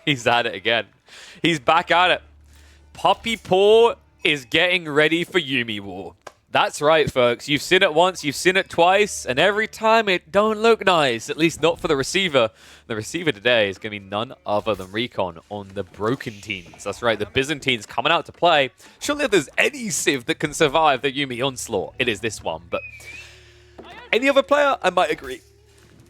He's at it again. He's back at it. Puppy Paw is getting ready for Yuumi War. That's right, folks. You've seen it once, you've seen it twice, and every time it don't look nice, at least not for the receiver. The receiver today is going to be none other than Recon on the Broken Teens. That's right, the Byzantines coming out to play. Surely if there's any Civ that can survive the Yuumi onslaught, it is this one. But any other player, I might agree.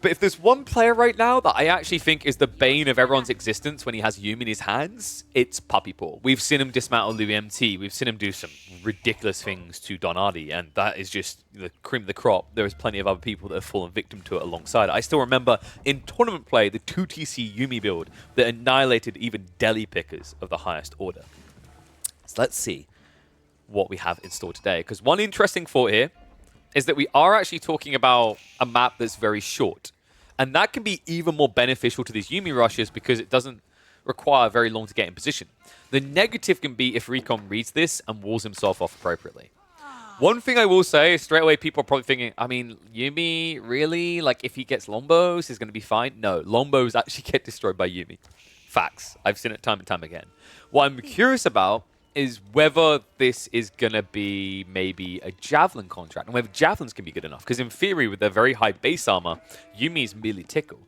But if there's one player right now that I actually think is the bane of everyone's existence when he has Yuumi in his hands, it's Puppy Paw. We've seen him dismantle Louis MT. We've seen him do some ridiculous things to Donati, and that is just the cream of the crop. There is plenty of other people that have fallen victim to it alongside. I still remember in tournament play, the 2TC Yuumi build that annihilated even deli pickers of the highest order. So let's see what we have in store today. Because one interesting thought here is that we are actually talking about a map that's very short. And that can be even more beneficial to these Yuumi rushes because it doesn't require very long to get in position. The negative can be if Recon reads this and walls himself off appropriately. One thing I will say is straight away people are probably thinking, I mean, Yuumi, really? Like, if he gets Longbows, he's going to be fine? No, Longbows actually get destroyed by Yuumi. Facts. I've seen it time and time again. What I'm curious about is whether this is going to be maybe a Javelin contract, and whether Javelins can be good enough. Because in theory, with their very high base armor, Yuumi is merely tickle.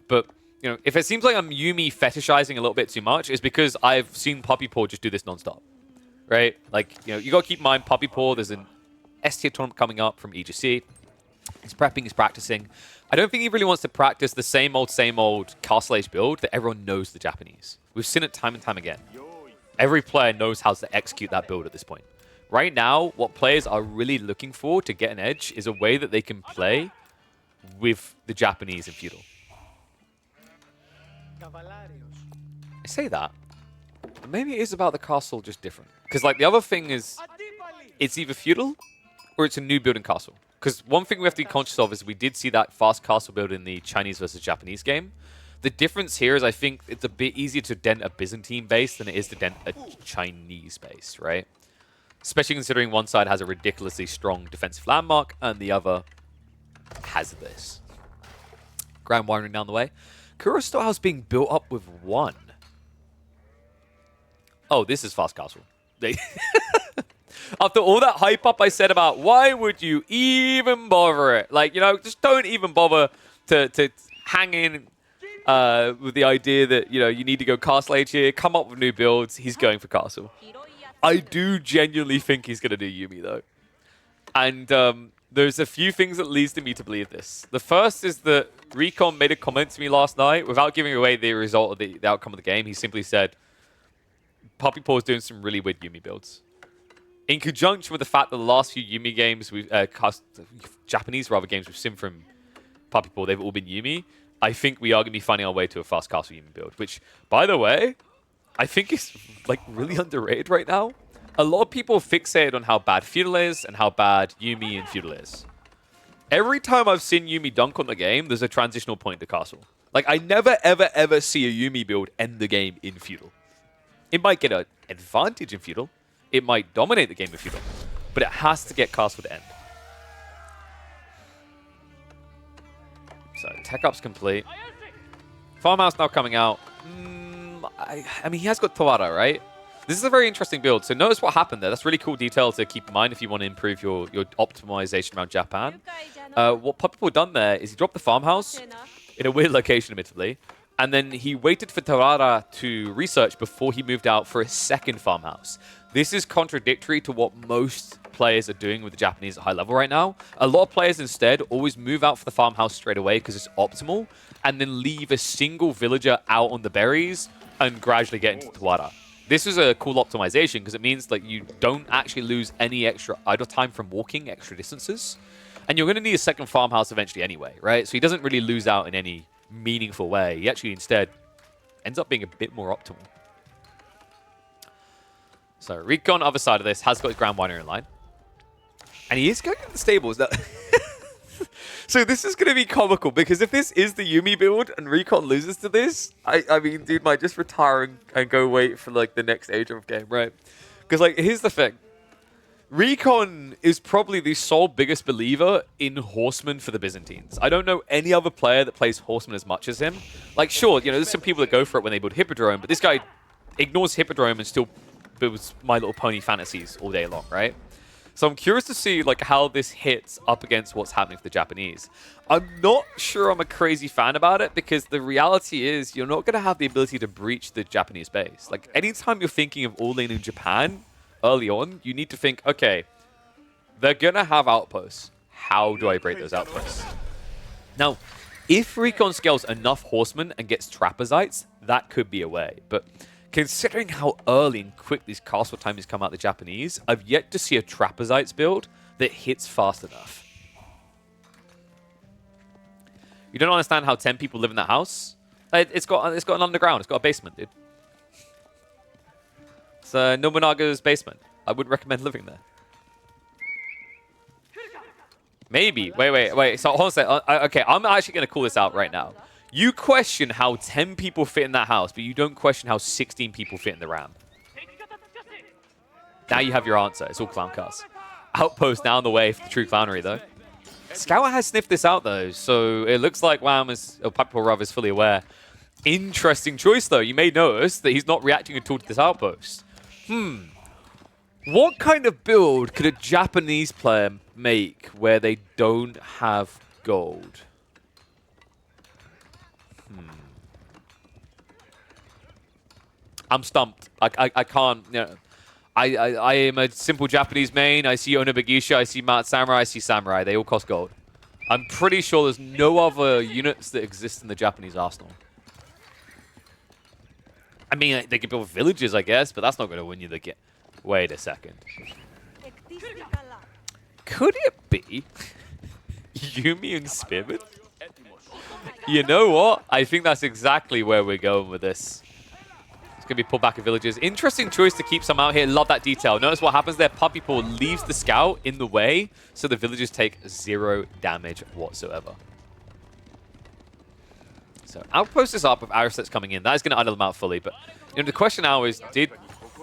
But, you know, if it seems like I'm Yuumi fetishizing a little bit too much, it's because I've seen Puppy Paw just do this nonstop. Right? Like, you know, you got to keep in mind, Puppy Paw, there's an S-tier tournament coming up from EGC. He's prepping, he's practicing. I don't think he really wants to practice the same old Castle Age build that everyone knows the Japanese. We've seen it time and time again. Every player knows how to execute that build at this point. Right now, what players are really looking for to get an edge is a way that they can play with the Japanese in Feudal. I say that, but maybe it is about the castle just different. Because like the other thing is, it's either Feudal or it's a new build in castle. Because one thing we have to be conscious of is we did see that fast castle build in the Chinese versus Japanese game. The difference here is I think it's a bit easier to dent a Byzantine base than it is to dent a Chinese base, right? Especially considering one side has a ridiculously strong defensive landmark and the other has this. Ground wiring down the way. Kuro Storehouse being built up with one. Oh, this is fast castle. After all that hype up I said about why would you even bother it? Like, you know, just don't even bother to hang in with the idea that, you know, you need to go Castle Age here, come up with new builds. He's going for Castle. I do genuinely think he's going to do Yuumi, though. And there's a few things that leads to me to believe this. The first is that Recon made a comment to me last night without giving away the result of the outcome of the game. He simply said, Puppy Paw is doing some really weird Yuumi builds. In conjunction with the fact that the last few Yuumi games, Japanese games we've seen from Puppy Paw, they've all been Yuumi. I think we are going to be finding our way to a fast castle Yuumi build, which, by the way, I think is like really underrated right now. A lot of people fixated on how bad Feudal is and how bad Yuumi and Feudal is. Every time I've seen Yuumi dunk on the game, there's a transitional point to castle. Like, I never, ever, ever see a Yuumi build end the game in Feudal. It might get an advantage in Feudal. It might dominate the game in Feudal. But it has to get castle to end. So, tech up's complete. Farmhouse now coming out. I mean, he has got Tawara, right? This is a very interesting build. So notice what happened there. That's really cool detail to keep in mind if you want to improve your optimization around Japan. What Puppy done there is he dropped the farmhouse in a weird location, admittedly. And then he waited for Tawara to research before he moved out for a second farmhouse. This is contradictory to what most players are doing with the Japanese at high level right now. A lot of players instead always move out for the farmhouse straight away because it's optimal, and then leave a single villager out on the berries and gradually get into Tawara. This is a cool optimization because it means like you don't actually lose any extra idle time from walking extra distances. And you're going to need a second farmhouse eventually anyway, right? So he doesn't really lose out in any meaningful way. He actually instead ends up being a bit more optimal. So Recon, other side of this, has got his ground winery in line. And he is going to the stables. Now. So this is going to be comical, because if this is the Yuumi build and Recon loses to this, I mean, dude might just retire and go wait for like the next Age of game, right? Because like, here's the thing. Recon is probably the sole biggest believer in Horsemen for the Byzantines. I don't know any other player that plays Horsemen as much as him. Like, sure, you know, there's some people that go for it when they build Hippodrome, but this guy ignores Hippodrome and still builds My Little Pony fantasies all day long, right? So I'm curious to see like how this hits up against what's happening for the Japanese. I'm not sure I'm a crazy fan about it because the reality is you're not going to have the ability to breach the Japanese base. Like, anytime you're thinking of all-in in Japan, early on, you need to think, okay, they're going to have outposts. How do I break those outposts? Now, if Recon scales enough horsemen and gets trapezites, that could be a way. But considering how early and quick these castle timings come out the Japanese, I've yet to see a trapezites build that hits fast enough. You don't understand how 10 people live in that house? It's got an underground. It's got a basement, dude. It's Nobunaga's basement. I wouldn't recommend living there. Maybe. Wait. So hold on a second. Okay, I'm actually going to call this out right now. You question how 10 people fit in that house, but you don't question how 16 people fit in the Ram. Now you have your answer. It's all clown cars. Outpost now on the way for the true clownery, though. Scout has sniffed this out, though, so it looks like Wham is, or Piper Rav is fully aware. Interesting choice, though. You may notice that he's not reacting at all to this outpost. What kind of build could a Japanese player make where they don't have gold? I'm stumped. I can't, you know. I am a simple Japanese main. I see Onobagisha, I see Mat Samurai, I see Samurai. They all cost gold. I'm pretty sure there's no other units that exist in the Japanese arsenal. I mean, they could build villages, I guess, but that's not going to win you the game. Wait a second. Could it be Yumi and Spearman? You know what? I think that's exactly where we're going with this. It's going to be pulled back of villages. Interesting choice to keep some out here. Love that detail. Notice what happens there. Puppy Paw leaves the scout in the way, so the villagers take 0 damage whatsoever. So outpost is up with Aristets coming in. That is going to idle them out fully. But you know, the question now is, did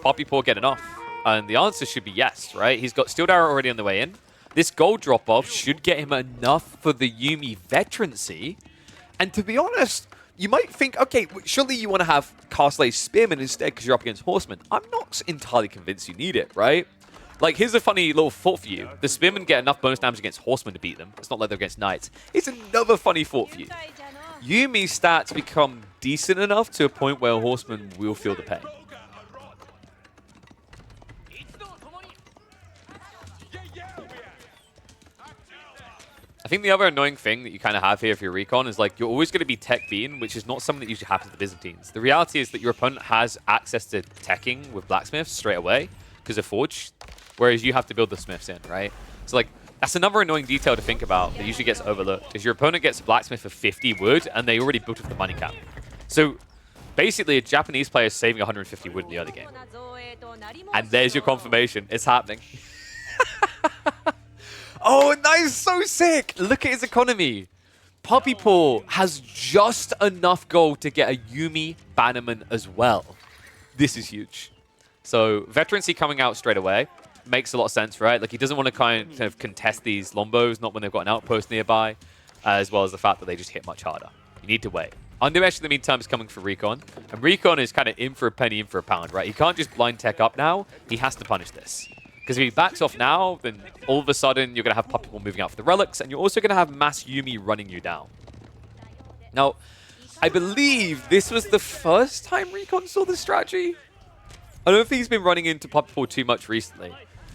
Puppy Paw get enough? And the answer should be yes, right? He's got Steel Arrow already on the way in. This gold drop-off should get him enough for the Yumi veterancy. And to be honest, you might think, okay, surely you want to have Castle Age Spearmen instead because you're up against Horsemen. I'm not entirely convinced you need it, right? Like, here's a funny little thought for you. The Spearmen get enough bonus damage against Horsemen to beat them. It's not like they're against Knights. It's another funny thought for you. Yumi's stats become decent enough to a point where Horsemen will feel the pain. I think the other annoying thing that you kind of have here for your Recon is like you're always going to be tech beaten, which is not something that usually happens to the Byzantines. The reality is that your opponent has access to teching with blacksmiths straight away because of Forge, whereas you have to build the smiths in, right? So like that's another annoying detail to think about that usually gets overlooked is your opponent gets a blacksmith for 50 wood and they already built up the money cap. So basically a Japanese player is saving 150 wood in the other game. And there's your confirmation. It's happening. Oh, nice. So sick. Look at his economy. Puppy Paw has just enough gold to get a Yumi Bannerman as well. This is huge. So, veterancy coming out straight away makes a lot of sense, right? Like, he doesn't want to kind of contest these Lombos, not when they've got an outpost nearby, as well as the fact that they just hit much harder. You need to wait. Undermesh, in the meantime, is coming for Recon. And Recon is kind of in for a penny, in for a pound, right? He can't just blind tech up now. He has to punish this. Because if he backs off now, then all of a sudden you're going to have Puppy Paw moving out for the relics, and you're also going to have Mass Yumi running you down. Now, I believe this was the first time Recon saw this strategy. I don't think he's been running into Puppy Paw too much recently.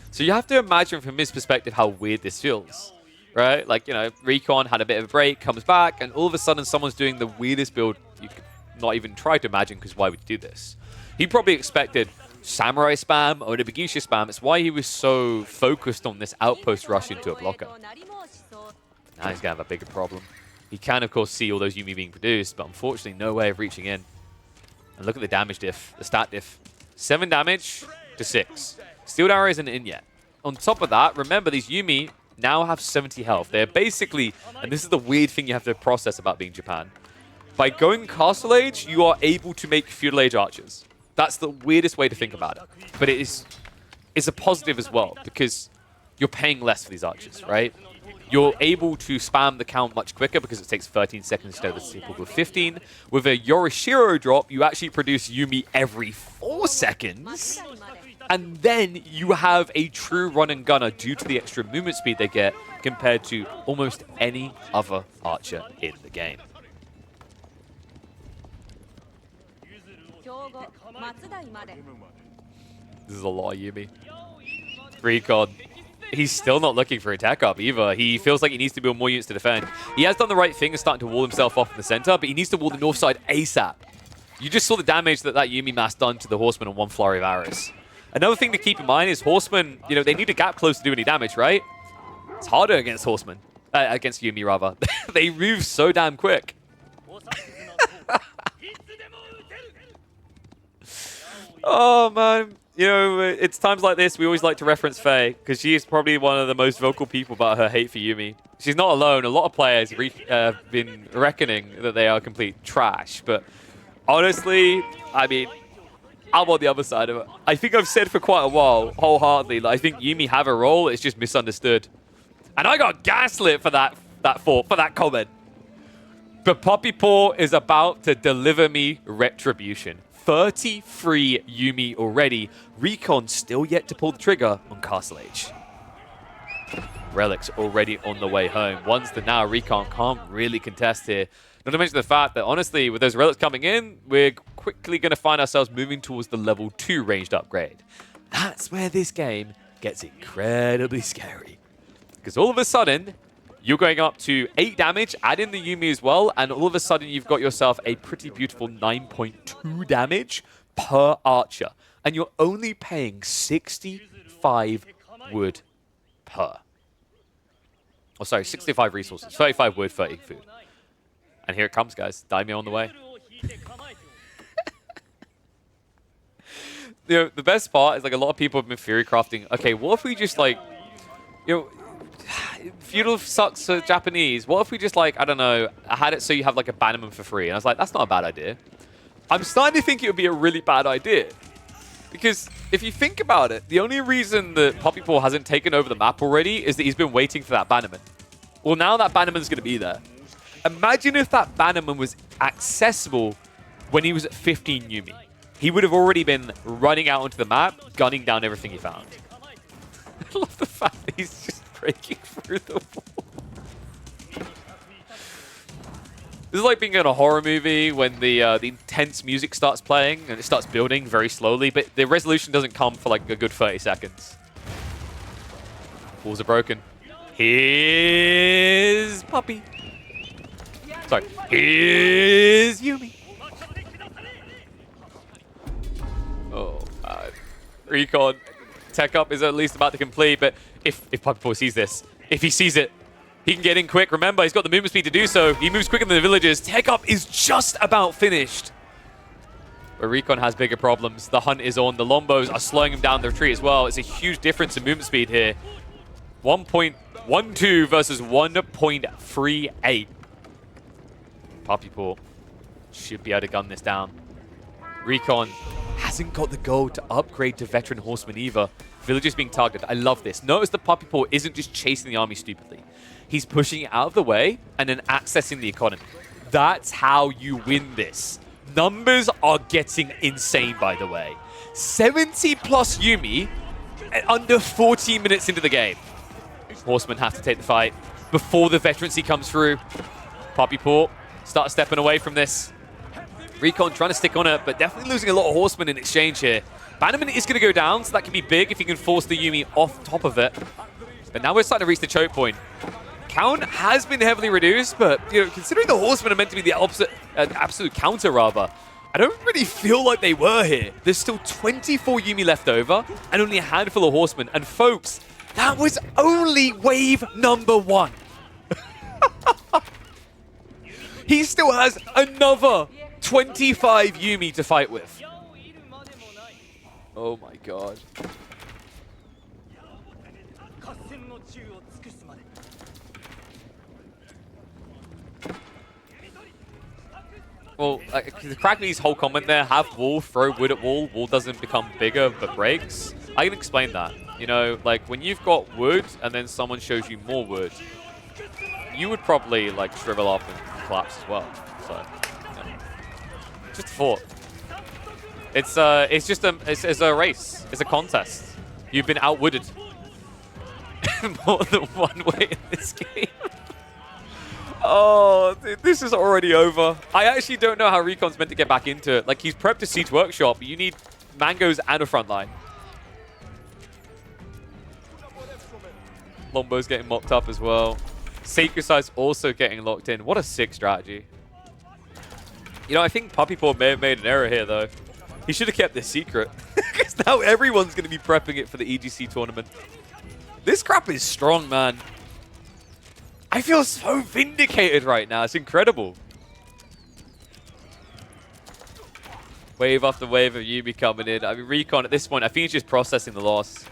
So you have to imagine from his perspective how weird this feels, right? Like, you know, Recon had a bit of a break, comes back, and all of a sudden someone's doing the weirdest build you could not even try to imagine, because why would you do this? He probably expected Samurai spam, Onobagisha spam. It's why he was so focused on this outpost rush into a blocker. Now he's going to have a bigger problem. He can, of course, see all those Yumi being produced, but unfortunately, no way of reaching in. And look at the damage diff, the stat diff. 7 damage to 6. Steel Arrow isn't in yet. On top of that, remember, these Yumi now have 70 health. They're basically, and this is the weird thing you have to process about being Japan. By going Castle Age, you are able to make Feudal Age archers. That's the weirdest way to think about it. But it is is a positive as well, because you're paying less for these archers, right? You're able to spam the count much quicker because it takes 13 seconds instead of the typical 15. With a Yorishiro drop, you actually produce Yumi every 4 seconds. And then you have a true run and gunner due to the extra movement speed they get compared to almost any other archer in the game. This is a lot of Yumi. Recon. He's still not looking for a tech up either. He feels like he needs to build more units to defend. He has done the right thing and starting to wall himself off in the center, but he needs to wall the north side ASAP. You just saw the damage that Yumi mass done to the Horsemen on one flurry of arrows. Another thing to keep in mind is Horsemen, you know, they need a gap close to do any damage, right? It's harder against Horsemen. Against Yumi, rather. They move so damn quick. Oh, man. You know, it's times like this we always like to reference Faye, because she is probably one of the most vocal people about her hate for Yumi. She's not alone. A lot of players have been reckoning that they are complete trash. But honestly, I mean, I'm on the other side of it. I think I've said for quite a while, wholeheartedly, that I think Yumi have a role, it's just misunderstood. And I got gaslit for that comment. But Poppy Paw is about to deliver me retribution. 33 Yumi already. Recon still yet to pull the trigger on Castle Age. Relics already on the way home. Ones that now Recon can't really contest here. Not to mention the fact that, honestly, with those relics coming in, we're quickly going to find ourselves moving towards the level 2 ranged upgrade. That's where this game gets incredibly scary. Because all of a sudden, you're going up to 8 damage, add in the Yumi as well, and all of a sudden you've got yourself a pretty beautiful 9.2 damage per archer. And you're only paying 65 wood per. Oh, sorry, 65 resources, 35 wood, 30 food. And here it comes, guys. Daimyo on the way. You know, the best part is, like, a lot of people have been theory crafting. Okay, what if we just, like, you know, feudal sucks for Japanese. What if we just, like, I don't know, had it so you have, like, a bannerman for free? And I was like, that's not a bad idea. I'm starting to think it would be a really bad idea. Because if you think about it, the only reason that Poppy Paw hasn't taken over the map already is that he's been waiting for that bannerman. Well, now that bannerman's going to be there. Imagine if that bannerman was accessible when he was at 15 Yumi. He would have already been running out onto the map, gunning down everything he found. I love the fact that he's just breaking through the wall. This is like being in a horror movie when the intense music starts playing and it starts building very slowly, but the resolution doesn't come for like a good 30 seconds. Walls are broken. Here's Puppy. Sorry. Here's Yumi. Oh, Recon. Tech up is at least about to complete, but if Puppy Paw sees this, if he sees it, he can get in quick. Remember, he's got the movement speed to do so. He moves quicker than the villagers. Tech up is just about finished. But Recon has bigger problems. The hunt is on. The Lombos are slowing him down the retreat as well. It's a huge difference in movement speed here. 1.12 versus 1.38. Puppy Paw should be able to gun this down. Recon hasn't got the gold to upgrade to Veteran Horseman either. Villagers being targeted. I love this. Notice the Puppy Paw isn't just chasing the army stupidly. He's pushing it out of the way and then accessing the economy. That's how you win this. Numbers are getting insane, by the way. 70 plus Yumi under 14 minutes into the game. Horsemen have to take the fight before the veterancy comes through. Puppy Paw start stepping away from this. Recon trying to stick on it, but definitely losing a lot of horsemen in exchange here. Bannerman is going to go down, so that can be big if he can force the Yumi off top of it. But now we're starting to reach the choke point. Count has been heavily reduced, but you know, considering the horsemen are meant to be the opposite, absolute counter rather, I don't really feel like they were here. There's still 24 Yumi left over and only a handful of horsemen. And folks, that was only wave number 1. He still has another 25 Yumi to fight with. Oh my god. Well, Crackney's whole comment there, have wall, throw wood at wall. Wall doesn't become bigger, but breaks. I can explain that. You know, like, when you've got wood and then someone shows you more wood, you would probably, like, shrivel up and collapse as well. So, yeah. Just a thought. It's just it's a race. It's a contest. You've been outwooded more than one way in this game. Oh, this is already over. I actually don't know how Recon's meant to get back into it. Like, he's prepped a Siege Workshop, but you need mangoes and a front line. Lombo's getting mocked up as well. Sacred Sight's also getting locked in. What a sick strategy. You know, I think Puppy Paw may have made an error here, though. He should have kept this secret. Because now everyone's going to be prepping it for the EGC tournament. This crap is strong, man. I feel so vindicated right now. It's incredible. Wave after wave of Yuumi coming in. I mean, Recon at this point, I think he's just processing the loss.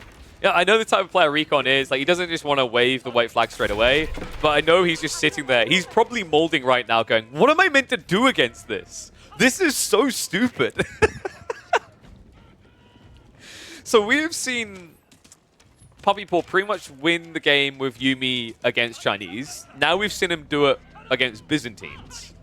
Yeah, I know the type of player Recon is. Like, he doesn't just want to wave the white flag straight away. But I know he's just sitting there. He's probably molding right now going, what am I meant to do against this? This is so stupid. So we've seen Puppy Paw pretty much win the game with Yuumi against Chinese. Now we've seen him do it against Byzantines.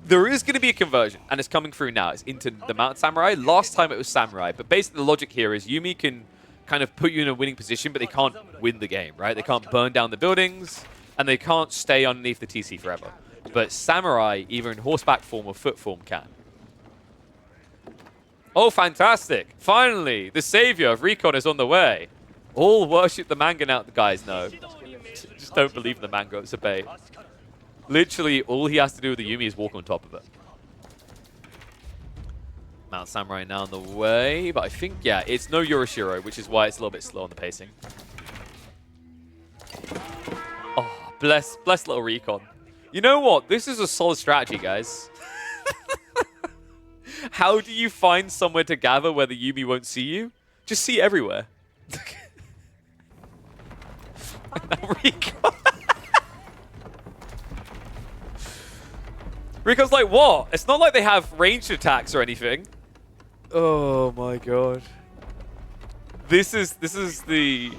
There is going to be a conversion, and it's coming through now. It's into the Mountain Samurai. Last time it was Samurai, but basically the logic here is Yuumi can kind of put you in a winning position, but they can't win the game, right? They can't burn down the buildings, and they can't stay underneath the TC forever. But Samurai, either in horseback form or foot form, can. Oh, fantastic. Finally, the savior of Recon is on the way. All worship the manga now, the guys know. Just don't believe in the manga, it's a bait. Literally, all he has to do with the Yuumi is walk on top of it. Mount Samurai now on the way, but I think, yeah, it's no Yorishiro, which is why it's a little bit slow on the pacing. Oh, bless little Recon. You know what? This is a solid strategy, guys. How do you find somewhere to gather where the Yuumi won't see you? Just see everywhere. Now Recon. Recon's like, what? It's not like they have ranged attacks or anything. Oh my god. This is the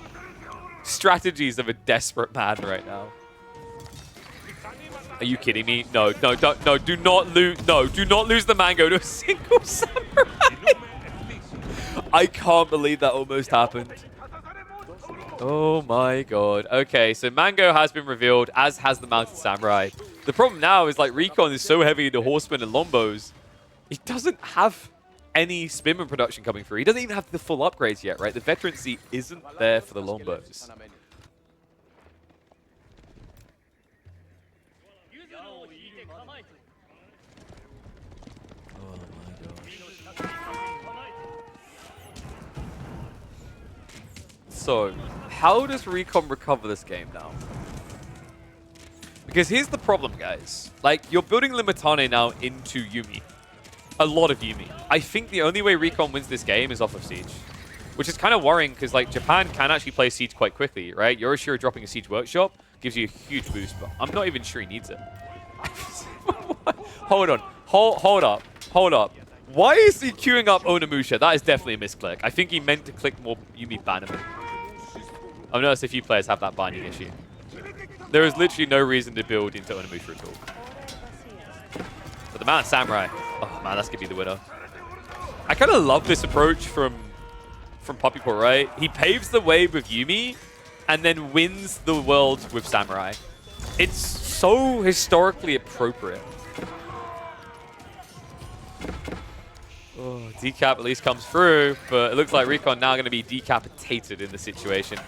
strategies of a desperate man right now. Are you kidding me? No, do not lose the mango to a single samurai. I can't believe that almost happened. Oh my god. Okay, so mango has been revealed, as has the mounted samurai. The problem now is, like, Recon is so heavy into horsemen and lombos, he doesn't have any spinman production coming through. He doesn't even have the full upgrades yet, right? The veterancy isn't there for the lombos. So, how does Recon recover this game now? Because here's the problem, guys. Like, you're building Limitane now into Yuumi. A lot of Yuumi. I think the only way Recon wins this game is off of Siege. Which is kind of worrying, because, like, Japan can actually play Siege quite quickly, right? Yorishiro dropping a Siege Workshop gives you a huge boost, but I'm not even sure he needs it. Hold on. Hold up. Why is he queuing up Onimusha? That is definitely a misclick. I think he meant to click more Yuumi Bannerman. I've noticed a few players have that binding issue. There is literally no reason to build into Onimusha at all. But the Mountain Samurai, oh man, that's going to be the winner. I kind of love this approach from Puppy Paw, right? He paves the way with Yuumi and then wins the world with Samurai. It's so historically appropriate. Oh, decap at least comes through, but it looks like Recon now going to be decapitated in the situation.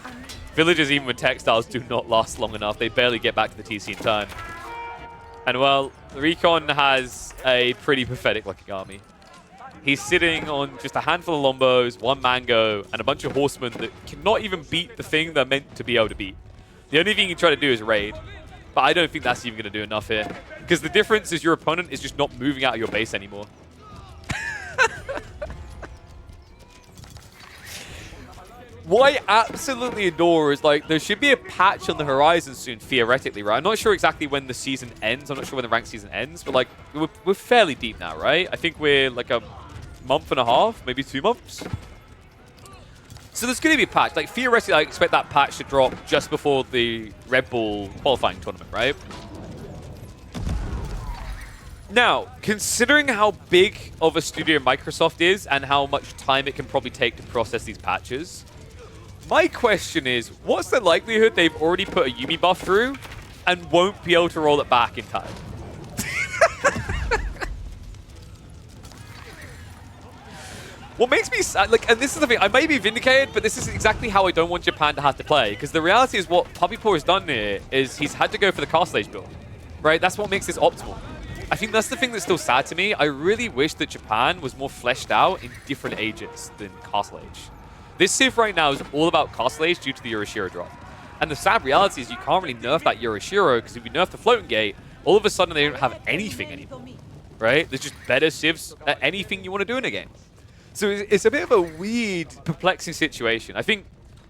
Villagers, even with textiles, do not last long enough. They barely get back to the TC in time. And, well, Recon has a pretty pathetic-looking army. He's sitting on just a handful of Lombos, one Mango, and a bunch of Horsemen that cannot even beat the thing they're meant to be able to beat. The only thing you can try to do is raid. But I don't think that's even going to do enough here. Because the difference is your opponent is just not moving out of your base anymore. What I absolutely adore is, like, there should be a patch on the horizon soon, theoretically, right? I'm not sure exactly when the season ends. I'm not sure when the ranked season ends, but, like, we're fairly deep now, right? I think we're, like, a month and a half, maybe 2 months. So there's going to be a patch. Like, theoretically, I expect that patch to drop just before the Red Bull qualifying tournament, right? Now, considering how big of a studio Microsoft is and how much time it can probably take to process these patches, my question is, what's the likelihood they've already put a Yuumi buff through and won't be able to roll it back in time? What makes me sad, like, and this is the thing, I may be vindicated, but this is exactly how I don't want Japan to have to play. Because the reality is what Puppy Paw has done here is he's had to go for the Castle Age build, right? That's what makes this optimal. I think that's the thing that's still sad to me. I really wish that Japan was more fleshed out in different ages than Castle Age. This Civ right now is all about Castle Age due to the Yorishiro drop. And the sad reality is you can't really nerf that Yorishiro, because if you nerf the Floating Gate, all of a sudden they don't have anything anymore, right? There's just better Civs at anything you want to do in a game. So it's a bit of a weird, perplexing situation. I think,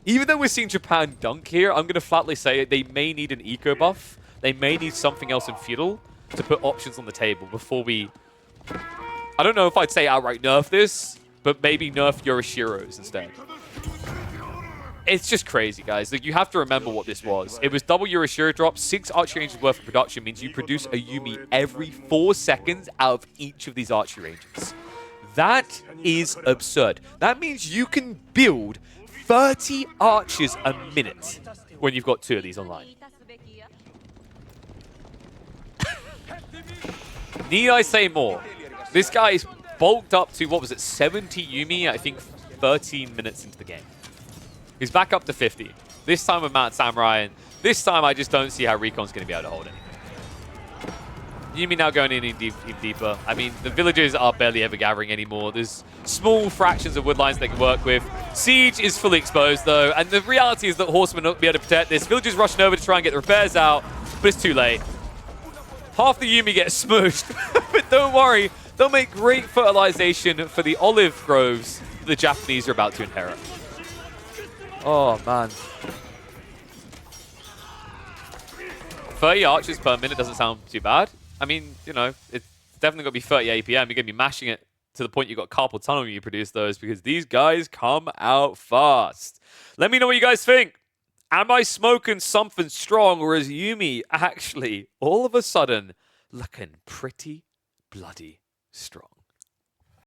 even though we're seeing Japan dunk here, I'm going to flatly say they may need an eco buff. They may need something else in Feudal to put options on the table before we... I don't know if I'd say outright nerf this, but maybe nerf Yorishiros instead. It's just crazy, guys. Like, you have to remember what this was. It was double Yorishiro drop, 6 archery ranges worth of production means you produce a Yuumi every 4 seconds out of each of these archery ranges. That is absurd. That means you can build 30 archers a minute when you've got 2 of these online. Need I say more? This guy is bulked up to, what was it, 70 Yuumi, I think 13 minutes into the game. He's back up to 50. This time with Mount Samurai, and this time I just don't see how Recon's going to be able to hold it. Yuumi now going in deeper. I mean, the villagers are barely ever gathering anymore. There's small fractions of wood lines they can work with. Siege is fully exposed, though, and the reality is that Horsemen won't be able to protect this. Villagers rushing over to try and get the repairs out, but it's too late. Half the Yuumi gets smooshed, but don't worry. They'll make great fertilization for the olive groves the Japanese are about to inherit. Oh, man. 30 archers per minute doesn't sound too bad. I mean, you know, it's definitely going to be 30 APM. You're going to be mashing it to the point you've got carpal tunnel when you produce those, because these guys come out fast. Let me know what you guys think. Am I smoking something strong, or is Yuumi actually all of a sudden looking pretty bloody strong?